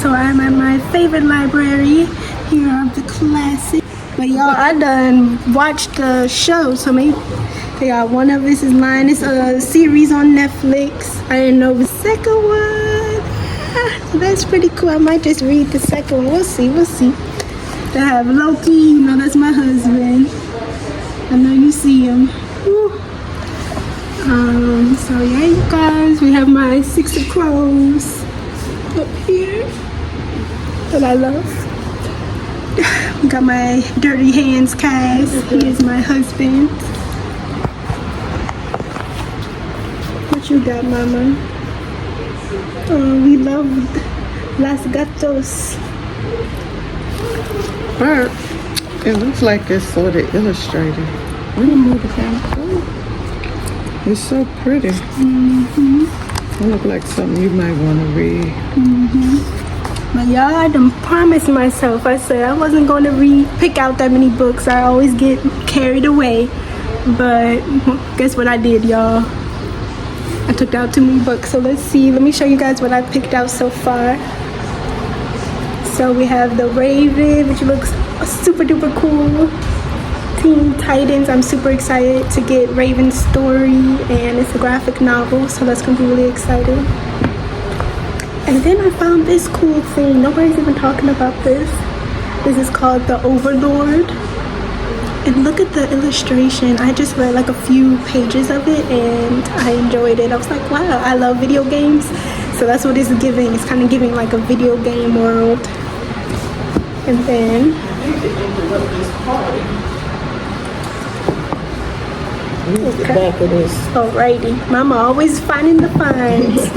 So I'm at my favorite library. Here are the classics. But y'all, I done watched the show, so maybe one of this is mine. It's a series on Netflix. I didn't know the second one. So that's pretty cool. I might just read the second one. We'll see. They have Loki, you know, that's my husband. I know you see him. Woo. So yeah, you guys, we have my Six of Crows up here that I love. We got my Dirty Hands cast. He is my husband. What you got, mama? Oh, we love Las Gatos. But it looks like it's sort of illustrated. Let me move the camera. It's so pretty. It look like something you might want to read. But y'all, I done promised myself. I said I wasn't going to pick out that many books. I always get carried away. But guess what I did, y'all? I took out too many books. So let's see. Let me show you guys what I picked out so far. So we have The Raven, which looks super duper cool. Teen Titans, I'm super excited to get Raven's story, and it's a graphic novel, so that's gonna be really exciting. And then I found this cool thing. Nobody's even talking about this. This is called The Overlord. And look at the illustration. I just read like a few pages of it and I enjoyed it. I was like, wow, I love video games. So that's what it's giving. It's kind of giving like a video game world. And then the back of this. Alrighty, Mama always finding the finds.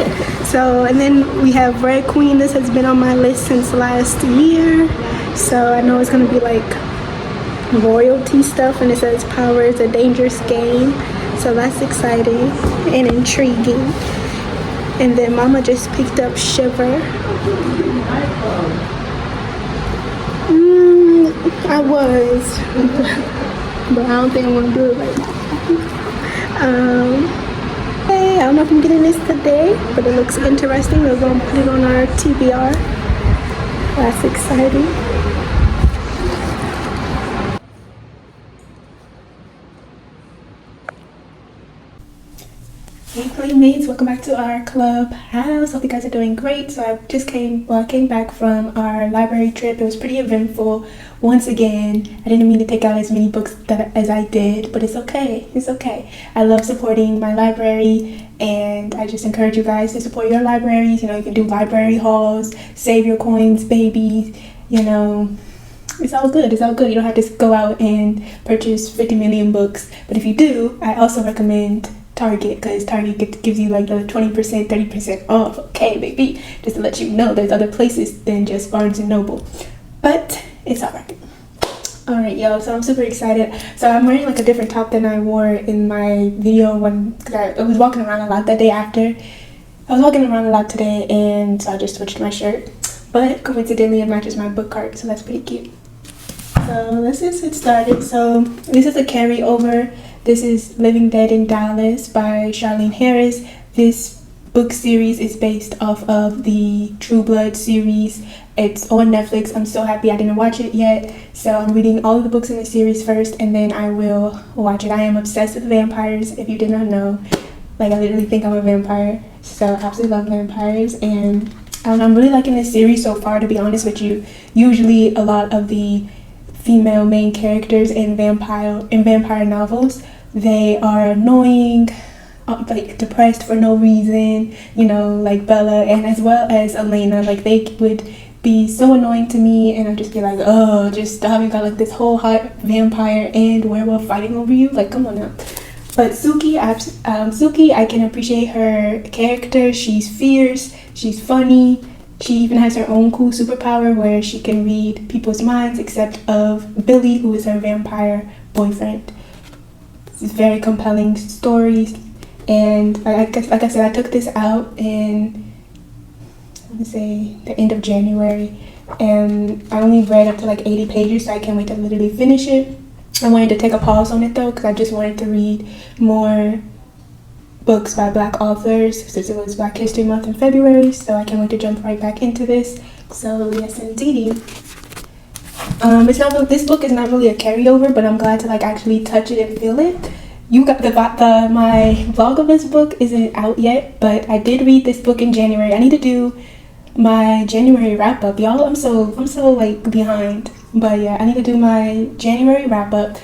So, and then we have Red Queen. This has been on my list since last year. So I know it's gonna be like royalty stuff, and it says power is a dangerous game. So that's exciting and intriguing. And then Mama just picked up Shiver. I was, but I don't think I want to do it right now. Hey, I don't know if I'm getting this today, but it looks interesting. We're going to put it on our TBR. That's exciting. Hey playmates, welcome back to our clubhouse. Hope you guys are doing great. So I just came back from our library trip. It was pretty eventful. Once again, I didn't mean to take out as many books as I did, but it's okay. It's okay. I love supporting my library, and I just encourage you guys to support your libraries. You know, you can do library hauls, save your coins, babies, you know. It's all good. It's all good. You don't have to go out and purchase 50 million books. But if you do, I also recommend Target, because Target gives you like the 20%, 30% off. Okay, baby, just to let you know there's other places than just Barnes and Noble, but it's all right, y'all. So I'm super excited. So I'm wearing like a different top than I wore in my video because I was walking around a lot that day after. I was walking around a lot today, and so I just switched my shirt, but coincidentally it matches my book cart, so that's pretty cute. So let's just get started. So this is a carryover. This is Living Dead in Dallas by Charlene Harris. This book series is based off of the True Blood series. It's on Netflix. I'm so happy I didn't watch it yet. So I'm reading all of the books in the series first, and then I will watch it. I am obsessed with vampires, if you did not know. Like, I literally think I'm a vampire. So I absolutely love vampires. And I'm really liking this series so far, to be honest with you. Usually a lot of the female main characters in vampire novels, they are annoying, like depressed for no reason, you know, like Bella, and as well as Elena. Like, they would be so annoying to me, and I'd just be like, oh, just stop. You got like this whole hot vampire and werewolf fighting over you, like, come on now. But Suki, I can appreciate her character. She's fierce, she's funny. She even has her own cool superpower where she can read people's minds, except of Billy, who is her vampire boyfriend. It's very compelling stories, and like I said, I took this out in, I want to say, the end of January, and I only read up to like 80 pages, so I can't wait to literally finish it. I wanted to take a pause on it though, because I just wanted to read more books by Black authors since it was Black History Month in February, so I can't wait to jump right back into this. So yes, indeedy. It's not. This book is not really a carryover, but I'm glad to like actually touch it and feel it. You got my vlog of this book isn't out yet, but I did read this book in January. I need to do my January wrap up, y'all. I'm so like behind, but yeah, I need to do my January wrap up.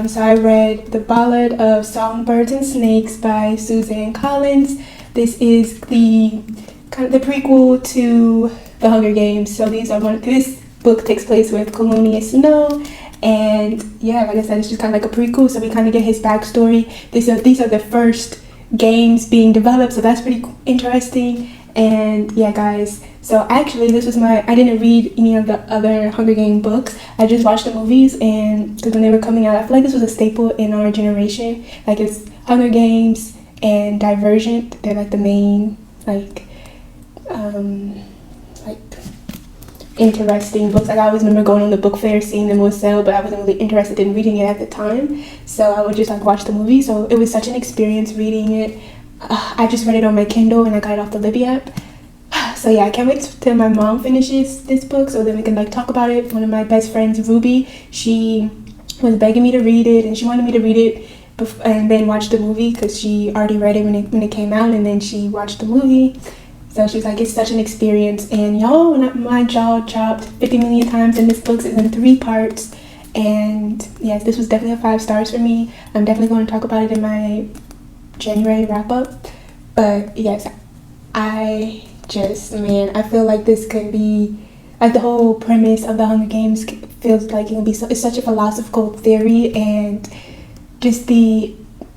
So I read The Ballad of Songbirds and Snakes by Suzanne Collins. This is the prequel to The Hunger Games. So this book takes place with Colonius Snow, and yeah, like I said, it's just kind of like a prequel. So we kind of get his backstory. These are the first games being developed, so that's pretty interesting. And yeah, guys. So actually, I didn't read any of the other Hunger Game books. I just watched the movies, and because when they were coming out, I feel like this was a staple in our generation. Like it's Hunger Games and Divergent. They're like the main interesting books. Like I always remember going on the book fair, seeing them on sale, but I wasn't really interested in reading it at the time. So I would just like watch the movie. So it was such an experience reading it. I just read it on my Kindle and I got it off the Libby app. So yeah, I can't wait till my mom finishes this book so then we can like talk about it. One of my best friends, Ruby, she was begging me to read it, and she wanted me to read it and then watch the movie because she already read it when it came out, and then she watched the movie. So she's like, it's such an experience. And y'all, my jaw dropped 50 million times, and this book is in 3 parts. And yes, this was definitely a 5 stars for me. I'm definitely going to talk about it in my January wrap up. But yes, I feel like this could be like the whole premise of the Hunger Games feels like it can be it's such a philosophical theory, and just the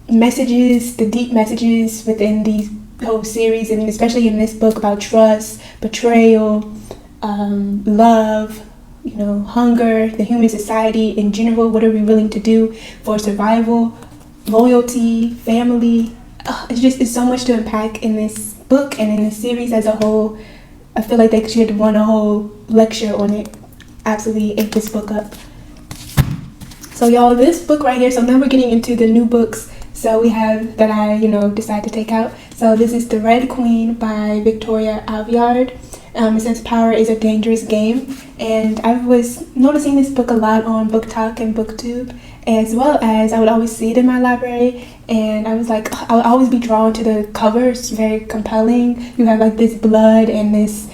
deep messages within these whole series, and especially in this book about trust, betrayal, love, hunger, the human society in general. What are we willing to do for survival, loyalty, family? It's so much to unpack in this book and in the series as a whole. I feel like they should run a whole lecture on it. Absolutely ate this book up. So y'all, this book right here, so now we're getting into the new books. So we have that I, decided to take out. So this is The Red Queen by Victoria Aveyard. It says power is a dangerous game. And I was noticing this book a lot on Book Talk and BookTube, as well as I would always see it in my library. And I was like, I would always be drawn to the cover. It's very compelling. You have like this blood and this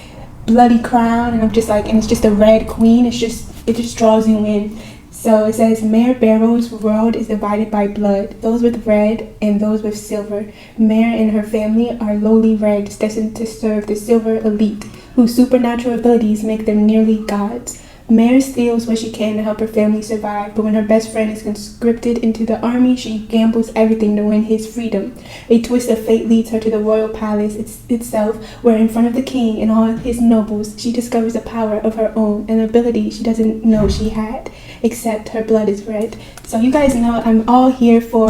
bloody crown, and I'm just like, and it's just a red queen. It just draws you in. So it says, Mayor Barrow's world is divided by blood, those with red and those with silver. Mayor and her family are lowly reds, destined to serve the silver elite, whose supernatural abilities make them nearly gods. Mayor steals what she can to help her family survive, but when her best friend is conscripted into the army, she gambles everything to win his freedom. A twist of fate leads her to the royal palace itself, where in front of the king and all his nobles, she discovers a power of her own, an ability she doesn't know she had, except her blood is red. So you guys know I'm all here for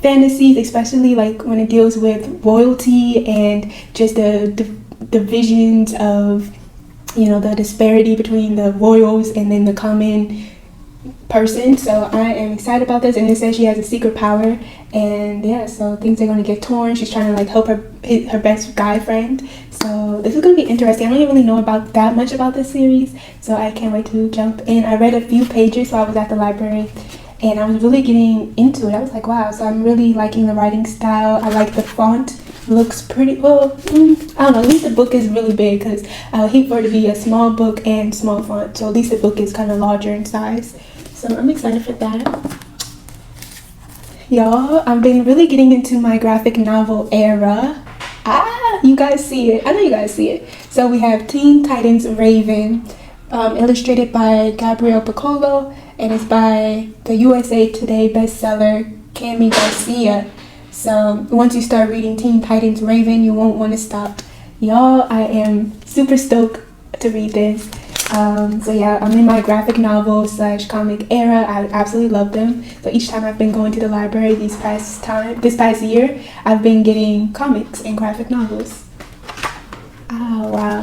fantasies, especially like when it deals with royalty and just the visions of the disparity between the royals and then the common person. So I am excited about this, and it says she has a secret power, and yeah, so things are going to get torn. She's trying to like help her best guy friend. So this is going to be interesting. I don't really know about that much about this series, so I can't wait to jump in. I read a few pages while I was at the library, and I was really getting into it. I was like, wow. So I'm really liking the writing style. I like the font. Looks pretty well. I don't know, at least the book is really big, because I would hate for it to be a small book and small font, so at least the book is kind of larger in size. So I'm excited for that. Y'all, I've been really getting into my graphic novel era. You guys see it. I know you guys see it. So we have Teen Titans Raven, illustrated by Gabrielle Piccolo, and it's by the USA Today bestseller Cami Garcia. So once you start reading Teen Titans Raven, you won't want to stop. Y'all, I am super stoked to read this. So yeah, I'm in my graphic novel / comic era. I absolutely love them. So each time I've been going to the library this past year, I've been getting comics and graphic novels. Oh wow.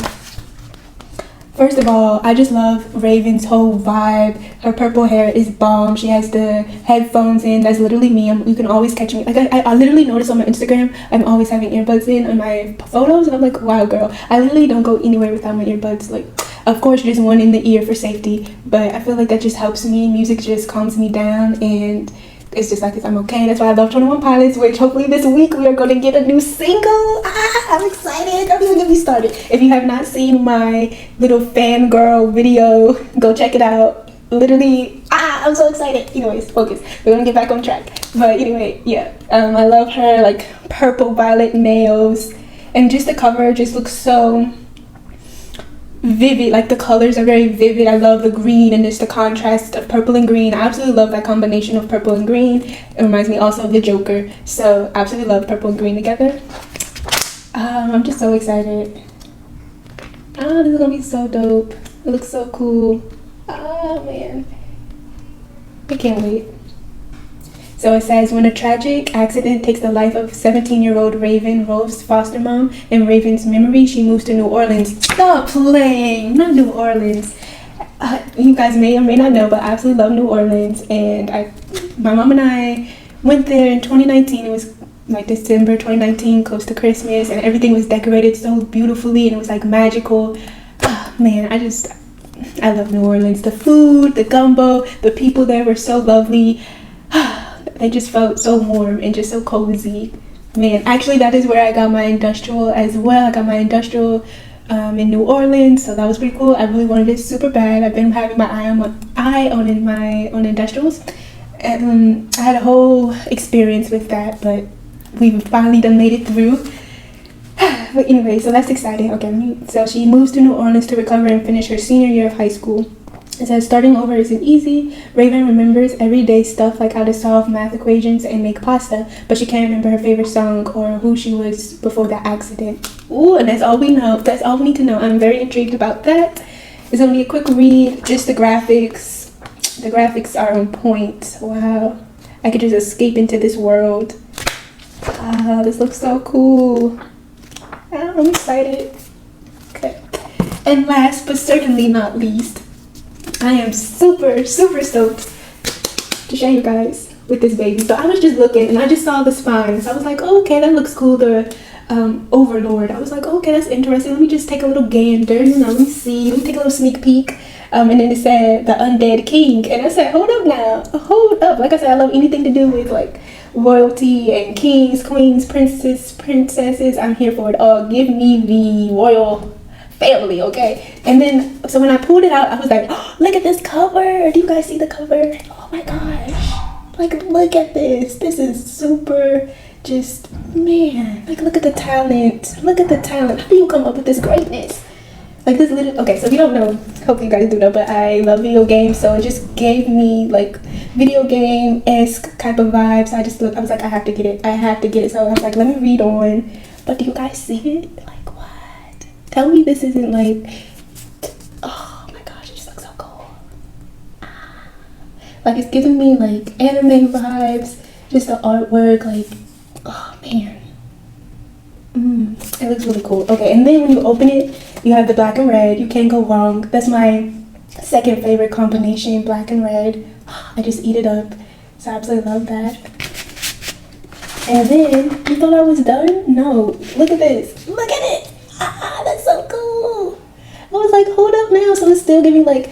First of all, I just love Raven's whole vibe. Her purple hair is bomb. She has the headphones in. That's literally me. You can always catch me. Like I literally notice on my Instagram, I'm always having earbuds in on my photos, and I'm like, wow, girl. I literally don't go anywhere without my earbuds. Like, Of course, just one in the ear for safety, but I feel like that just helps me. Music just calms me down, and it's just like this, I'm okay. That's why I love 21 Pilots, which hopefully this week we are going to get a new single. I'm excited. Don't even get me started. If you have not seen my little fangirl video, go check it out. Literally, I'm so excited. Anyways, focus. We're going to get back on track. But anyway, yeah. I love her, like, purple violet nails. And just the cover just looks so vivid. Like, the colors are very vivid. I love the green and just the contrast of purple and green. I absolutely love that combination of purple and green. It reminds me also of the Joker. So I absolutely love purple and green together. I'm just so excited. This is gonna be so dope. It looks so cool. Man, I can't wait. So it says, when a tragic accident takes the life of 17-year-old Raven, Rove's foster mom, in Raven's memory, she moves to New Orleans. Stop playing! Not New Orleans. You guys may or may not know, but I absolutely love New Orleans. And my mom and I went there in 2019. It was like December 2019, close to Christmas, and everything was decorated so beautifully, and it was like magical. Man, I love New Orleans. The food, the gumbo, the people there were so lovely. They just felt so warm and just so cozy. Man, actually that is where I got my industrial as well. I got my industrial in New Orleans, so that was pretty cool. I really wanted it super bad. I've been having my eye on my own industrials. And I had a whole experience with that, but we finally done made it through. But anyway, so that's exciting. Okay, so she moves to New Orleans to recover and finish her senior year of high school. It says, starting over isn't easy. Raven remembers everyday stuff like how to solve math equations and make pasta, but she can't remember her favorite song or who she was before that accident. Ooh, and that's all we know. That's all we need to know. I'm very intrigued about that. It's gonna be a quick read, just the graphics. The graphics are on point. Wow. I could just escape into this world. This looks so cool. I'm excited. Okay. And last but certainly not least, I am super stoked to show you guys with this baby. So I was just looking and I just saw the spines. I was like, oh, okay, that looks cool. The Overlord. I was like, okay, that's interesting. Let me just take a little gander. Let me see. Let me take a little sneak peek. And then it said the Undead King. And I said, hold up now. Hold up. Like I said, I love anything to do with like royalty and kings, queens, princesses. I'm here for it all. Give me the royal family, okay? And then, so when I pulled it out, I was like, oh, look at this cover. Do you guys see the cover? Oh my gosh. Like, look at this. This is super just, man. Like, look at the talent. Look at the talent. How do you come up with this greatness? Like this little, okay, so if you don't know, hopefully you guys do know, but I love video games, so it just gave me like video game-esque type of vibes. I was like, I have to get it. So I was like, let me read on. But do you guys see it? Like, what? Tell me this isn't like, oh my gosh, it just looks so cool. Like, it's giving me like anime vibes, just the artwork, like, oh man. It looks really cool. Okay, and then when you open it, you have the black and red. You can't go wrong. That's my second favorite combination, black and red. I just eat it up. So I absolutely love that. And then, you thought I was done? No. Look at this. Look at it. That's so cool. I was like, hold up now. So it's still giving like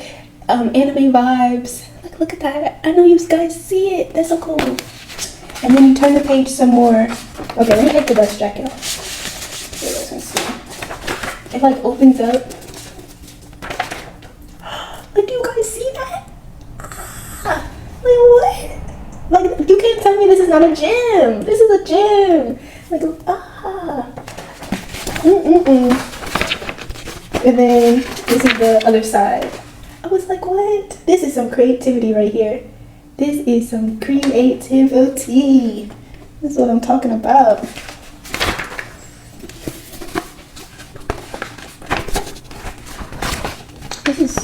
anime vibes. Like, look at that. I know you guys see it. That's so cool. And then you turn the page some more. Okay, let me take the dust jacket off. It like opens up. Like, do you guys see that? Like, what? Like, you can't tell me this is not a gym. This is a gym. Like, And then this is the other side. I was like, what? This is some creativity right here. This is some creativity. That's what I'm talking about. This is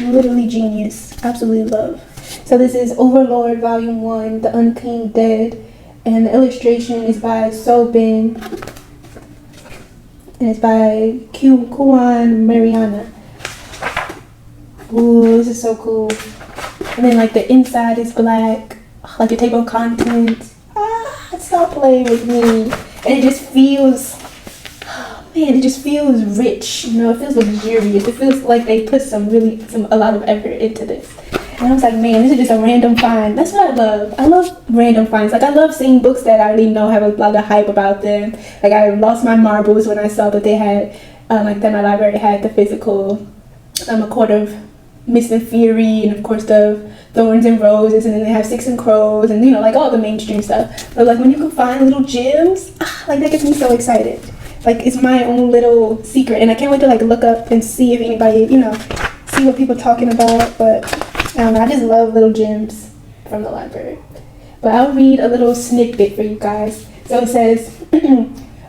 literally genius. Absolutely love. So this is Overlord Volume 1, The Unclean Dead. And the illustration is by Sobin. And it's by Kuan Mariana. Ooh, this is so cool. And then like the inside is black. Like the table of contents. Stop playing with me. And it just feels, oh man, it just feels rich, you know, it feels luxurious. It feels like they put a lot of effort into this. And I was like, man, this is just a random find. That's what I love. I love random finds. Like, I love seeing books that I already know have a lot of hype about them. Like, I lost my marbles when I saw that they had, like, that my library had the physical, A Court of Mist and Fury, and of course the Thorns and Roses, and then they have Six and Crows, and, you know, like, all the mainstream stuff. But, like, when you can find little gems, like, that gets me so excited. Like, it's my own little secret, and I can't wait to, like, look up and see if anybody, you know, see what people are talking about. But I don't know, I just love little gems from the library. But I'll read a little snippet for you guys. So it says,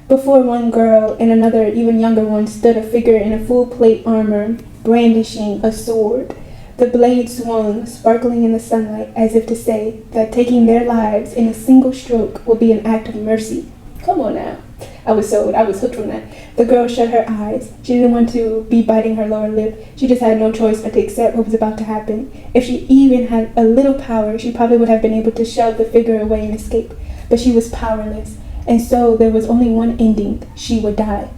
before one girl and another even younger one stood a figure in a full plate armor, brandishing a sword. The blade swung, sparkling in the sunlight, as if to say that taking their lives in a single stroke will be an act of mercy. Come on now. I was hooked from that. The girl shut her eyes. She didn't want to be biting her lower lip. She just had no choice but to accept what was about to happen. If she even had a little power, she probably would have been able to shove the figure away and escape. But she was powerless. And so there was only one ending. She would die.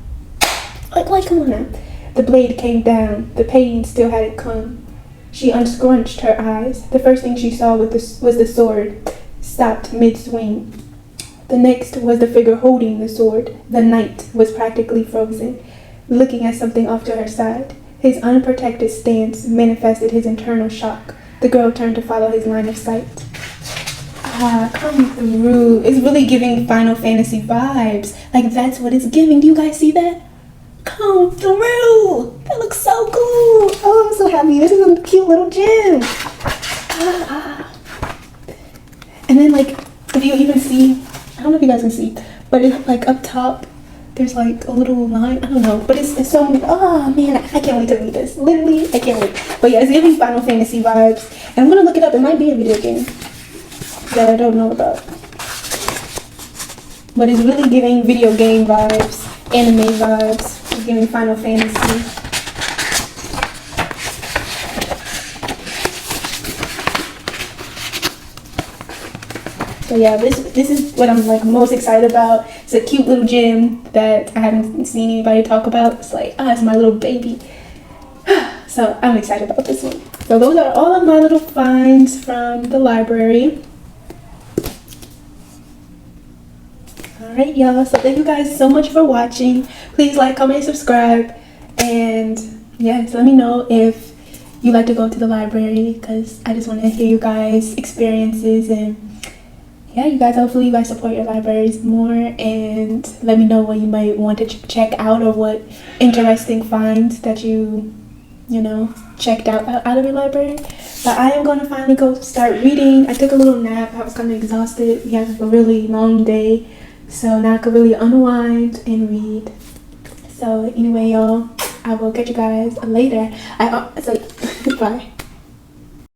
Like, come on now. The blade came down. The pain still hadn't come. She unscrunched her eyes. The first thing she saw was the sword, stopped mid-swing. The next was the figure holding the sword. The knight was practically frozen, looking at something off to her side. His unprotected stance manifested his internal shock. The girl turned to follow his line of sight. Come through. It's really giving Final Fantasy vibes. Like, that's what it's giving. Do you guys see that? Come through. That looks so cool. Oh, I'm so happy. This is a cute little gem. And then, like, if you even see, I don't know if you guys can see, but it's like up top, there's like a little line. I don't know, but it's so, oh man, I can't wait to read this. Literally, I can't wait. But yeah, it's giving Final Fantasy vibes. And I'm gonna look it up. It might be a video game that I don't know about. But it's really giving video game vibes, anime vibes. It's giving Final Fantasy. So yeah, this is what I'm like most excited about. It's a cute little gem that I haven't seen anybody talk about. It's like, it's my little baby. So I'm excited about this one. So those are all of my little finds from the library. Alright y'all, so thank you guys so much for watching. Please like, comment, and subscribe. And yeah, so let me know if you like to go to the library, because I just want to hear you guys' experiences. And yeah, you guys, hopefully you guys support your libraries more, and let me know what you might want to check out, or what interesting finds that you know, checked out of your library. But I am going to finally go start reading. I took a little nap. I was kind of exhausted. We had a really long day, so now I could really unwind and read. So anyway, y'all, I will catch you guys later. Bye.